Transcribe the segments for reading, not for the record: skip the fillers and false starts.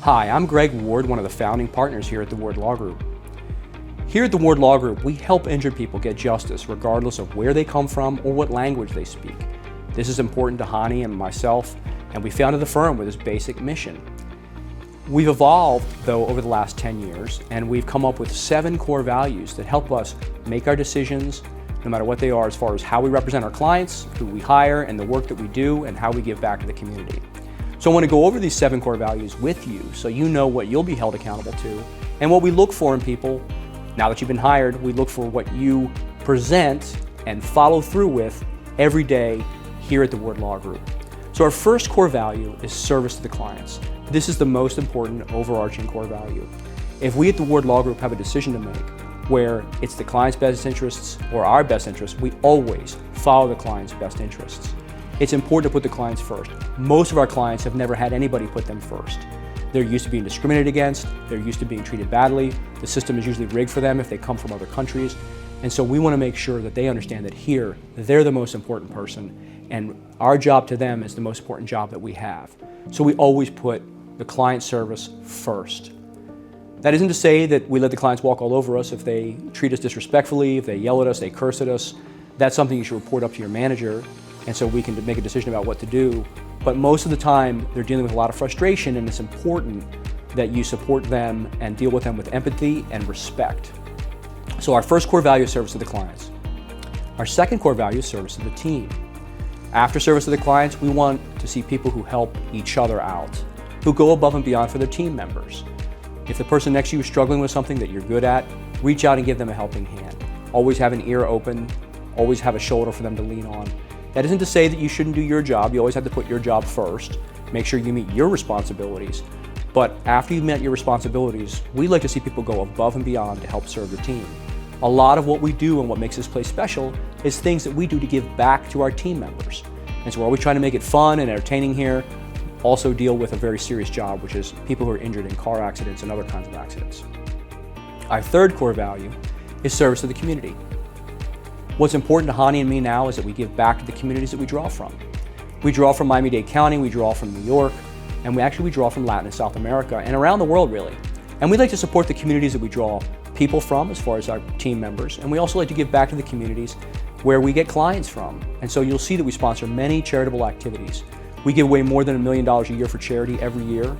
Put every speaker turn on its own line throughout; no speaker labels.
Hi, I'm Greg Ward, one of the founding partners here at the Ward Law Group. Here at the Ward Law Group, we help injured people get justice regardless of where they come from or what language they speak. This is important to Hani and myself, and we founded the firm with this basic mission. We've evolved, though, over the last 10 years, and we've come up with 7 core values that help us make our decisions, no matter what they are, as far as how we represent our clients, who we hire, and the work that we do, and how we give back to the community. So I want to go over these 7 core values with you so you know what you'll be held accountable to and what we look for in people. Now that you've been hired, we look for what you present and follow through with every day here at the Ward Law Group. So our first core value is service to the clients. This is the most important overarching core value. If we at the Ward Law Group have a decision to make where it's the client's best interests or our best interests, we always follow the client's best interests. It's important to put the clients first. Most of our clients have never had anybody put them first. They're used to being discriminated against, they're used to being treated badly, the system is usually rigged for them if they come from other countries, and so we want to make sure that they understand that here, they're the most important person, and our job to them is the most important job that we have. So we always put the client service first. That isn't to say that we let the clients walk all over us if they treat us disrespectfully, if they yell at us, they curse at us. That's something you should report up to your manager, and so we can make a decision about what to do. But most of the time, they're dealing with a lot of frustration, and it's important that you support them and deal with them with empathy and respect. So our first core value is service to the clients. Our second core value is service to the team. After service to the clients, we want to see people who help each other out, who go above and beyond for their team members. If the person next to you is struggling with something that you're good at, reach out and give them a helping hand. Always have an ear open, always have a shoulder for them to lean on. That isn't to say that you shouldn't do your job. You always have to put your job first. Make sure you meet your responsibilities. But after you've met your responsibilities, we like to see people go above and beyond to help serve the team. A lot of what we do and what makes this place special is things that we do to give back to our team members. And so we're always trying to make it fun and entertaining here. Also deal with a very serious job, which is people who are injured in car accidents and other kinds of accidents. Our third core value is service to the community. What's important to Hani and me now is that we give back to the communities that we draw from. We draw from Miami-Dade County, we draw from New York, and we draw from Latin and South America and around the world really. And we like to support the communities that we draw people from as far as our team members, and we also like to give back to the communities where we get clients from. And so you'll see that we sponsor many charitable activities. We give away more than $1 million a year for charity every year,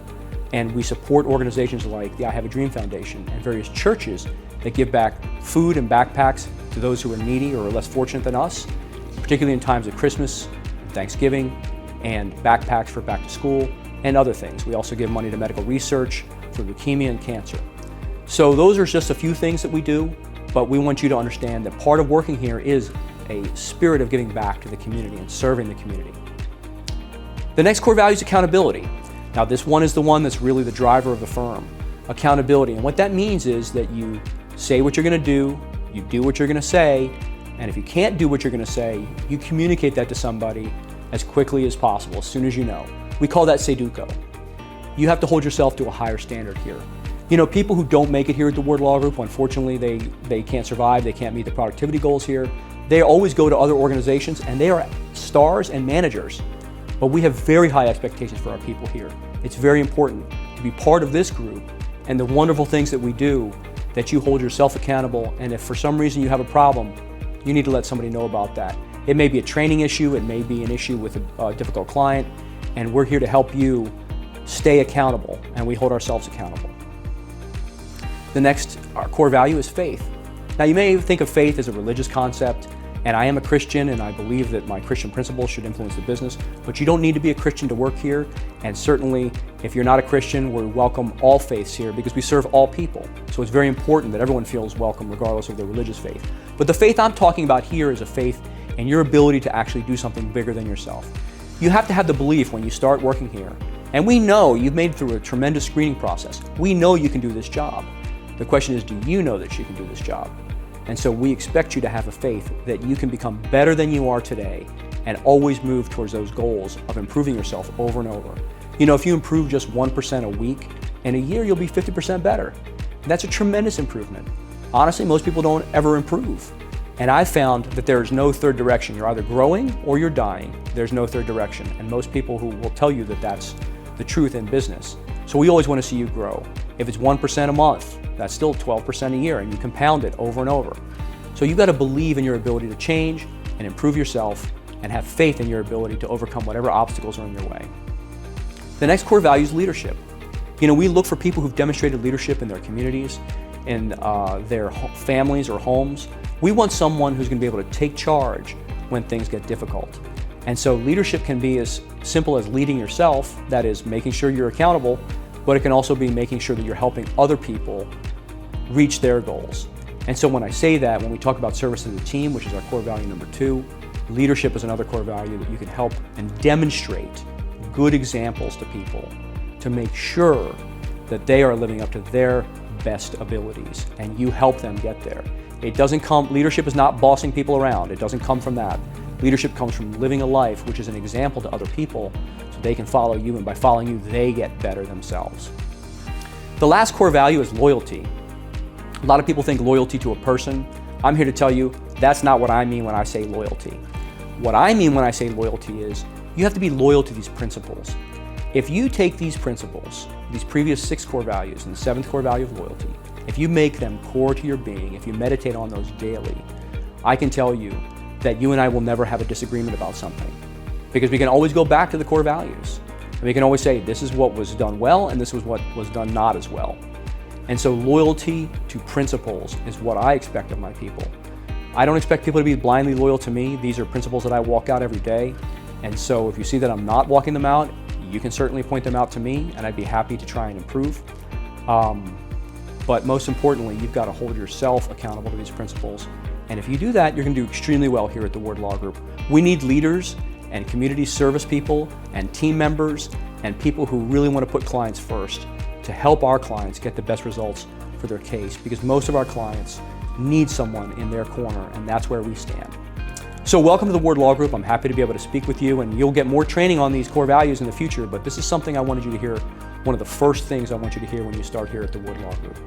and we support organizations like the I Have a Dream Foundation and various churches that give back food and backpacks to those who are needy or are less fortunate than us, particularly in times of Christmas, Thanksgiving, and backpacks for back to school and other things. We also give money to medical research for leukemia and cancer. So those are just a few things that we do, but we want you to understand that part of working here is a spirit of giving back to the community and serving the community. The next core value is accountability. Now this one is the one that's really the driver of the firm, accountability. And what that means is that you say what you're going to do, you do what you're going to say, and if you can't do what you're going to say, you communicate that to somebody as quickly as possible, as soon as you know. We call that Seduco. You have to hold yourself to a higher standard here. You know, people who don't make it here at the Ward Law Group, unfortunately, they can't survive, they can't meet the productivity goals here. They always go to other organizations, and they are stars and managers. But we have very high expectations for our people here. It's very important to be part of this group and the wonderful things that we do, that you hold yourself accountable, and if for some reason you have a problem, you need to let somebody know about that. It may be a training issue, it may be an issue with a difficult client, and we're here to help you stay accountable, and we hold ourselves accountable. The next, our core value is faith. Now you may think of faith as a religious concept, and I am a Christian and I believe that my Christian principles should influence the business, but you don't need to be a Christian to work here, and certainly if you're not a Christian, we welcome all faiths here because we serve all people. So it's very important that everyone feels welcome regardless of their religious faith. But the faith I'm talking about here is a faith in your ability to actually do something bigger than yourself. You have to have the belief when you start working here, and we know you've made it through a tremendous screening process. We know you can do this job. The question is, do you know that you can do this job? And so we expect you to have a faith that you can become better than you are today and always move towards those goals of improving yourself over and over. You know, if you improve just 1% a week, in a year you'll be 50% better. And that's a tremendous improvement. Honestly, most people don't ever improve. And I found that there is no third direction. You're either growing or you're dying. There's no third direction. And most people who will tell you that that's the truth in business. So we always want to see you grow. If it's 1% a month, that's still 12% a year, and you compound it over and over. So you've got to believe in your ability to change and improve yourself and have faith in your ability to overcome whatever obstacles are in your way. The next core value is leadership. We look for people who've demonstrated leadership in their communities, in their families or homes. We want someone who's going to be able to take charge when things get difficult. And so leadership can be as simple as leading yourself, that is making sure you're accountable, but it can also be making sure that you're helping other people reach their goals. And so when I say that, when we talk about service as a team, which is our core value number 2, leadership is another core value that you can help and demonstrate good examples to people to make sure that they are living up to their best abilities, and you help them get there. Leadership is not bossing people around. It doesn't come from that. Leadership comes from living a life which is an example to other people so they can follow you, and by following you, they get better themselves. The last core value is loyalty. A lot of people think loyalty to a person. I'm here to tell you that's not what I mean when I say loyalty. What I mean when I say loyalty is you have to be loyal to these principles. If you take these principles, these previous 6 core values and the 7th core value of loyalty, if you make them core to your being, if you meditate on those daily, I can tell you that you and I will never have a disagreement about something, because we can always go back to the core values. And we can always say, this is what was done well and this was what was done not as well. And so loyalty to principles is what I expect of my people. I don't expect people to be blindly loyal to me. These are principles that I walk out every day. And so if you see that I'm not walking them out, you can certainly point them out to me, and I'd be happy to try and improve. But most importantly, you've got to hold yourself accountable to these principles. And if you do that, you're going to do extremely well here at the Ward Law Group. We need leaders and community service people and team members and people who really want to put clients first to help our clients get the best results for their case, because most of our clients need someone in their corner, and that's where we stand. So welcome to the Ward Law Group. I'm happy to be able to speak with you, and you'll get more training on these core values in the future, but this is something I wanted you to hear, one of the first things I want you to hear when you start here at the Ward Law Group.